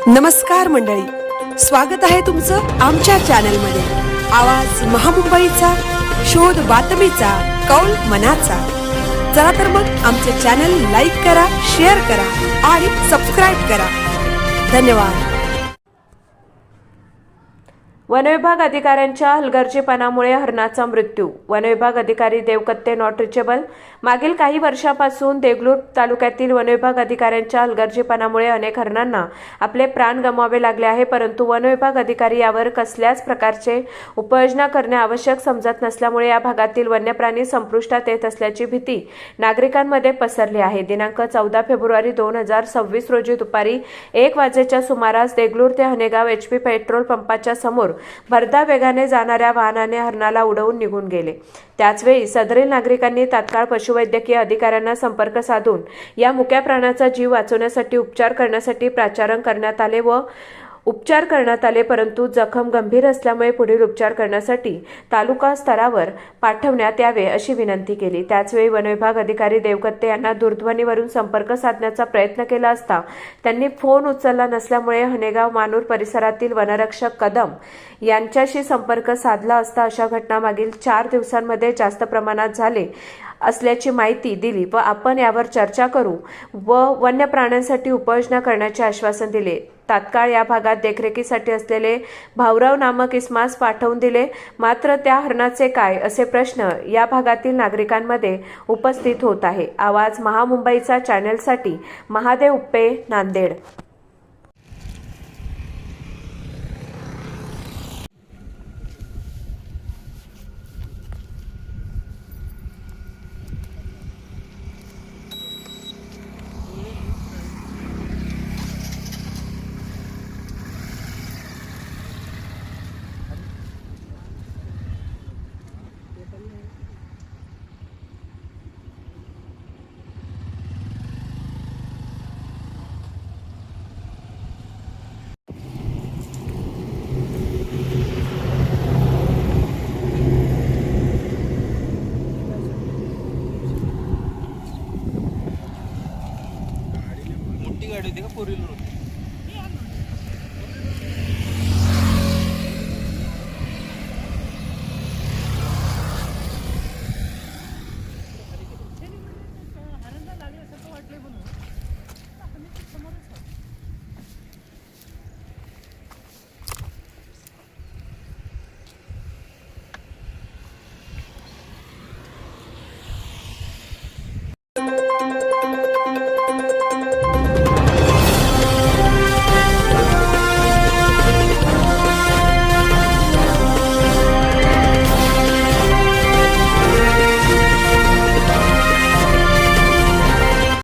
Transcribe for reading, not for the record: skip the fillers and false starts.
नमस्कार मंडळी, स्वागत आहे तुमचं आमच्या चॅनलमध्ये। आवाज महामुंबईचा, शोध बातमीचा, कौल मनाचा। चला तर मग आमचे चॅनल लाईक करा, शेअर करा आणि सबस्क्राइब करा। धन्यवाद। वनविभाग अधिकाऱ्यांच्या हलगर्जीपणामुळे हरणाचा मृत्यू। वनविभाग अधिकारी देवकत्ते नॉट रिचेबल। मागील काही वर्षांपासून देगलूर तालुक्यातील वनविभाग अधिकाऱ्यांच्या हलगर्जीपणामुळे अनेक हरणांना आपले प्राण गमवावे लागले आहे, परंतु वनविभाग अधिकारी यावर कसल्याच प्रकारचे उपाययोजना करणे आवश्यक समजत नसल्यामुळे या भागातील वन्यप्राणी संपुष्टात येत असल्याची भीती नागरिकांमध्ये पसरली आहे। दिनांक 14 फेब्रुवारी 2026 रोजी दुपारी 1 वाजेच्या सुमारास देगलूर ते हनेगाव HP पेट्रोल पंपाच्या समोर भरधाव वेगाने जाणाऱ्या वाहनाने हरणाला उडवून निघून गेले। त्याचवेळी सदरील नागरिकांनी तात्काळ पशुवैद्यकीय अधिकाऱ्यांना संपर्क साधून या मुक्या प्राण्याचा जीव वाचवण्यासाठी उपचार करण्यासाठी प्राचारण करण्यात आले, परंतु जखम गंभीर असल्यामुळे पुढील उपचार करण्यासाठी तालुका स्तरावर पाठवण्यात यावे अशी विनंती केली। त्याचवेळी वनविभाग अधिकारी देवकत्ते यांना दूरध्वनीवरून संपर्क साधण्याचा प्रयत्न केला असता त्यांनी फोन उचलला नसल्यामुळे हनेगाव मानूर परिसरातील वनरक्षक कदम यांच्याशी संपर्क साधला असता अशा घटना मागील 4 दिवसांमध्ये जास्त प्रमाणात झाले असल्याची माहिती दिली व आपण यावर चर्चा करू व वन्य प्राण्यांसाठी उपाययोजना करण्याचे आश्वासन दिले। तात्काळ या भागात देखरेखीसाठी असलेले भाऊराव नामक इस्मास पाठवून दिले, मात्र त्या हरणाचे काय असे प्रश्न या भागातील नागरिकांमध्ये उपस्थित होत आहे। आवाज महामुंबईचा चॅनलसाठी महादेव उप्पे, नांदेड।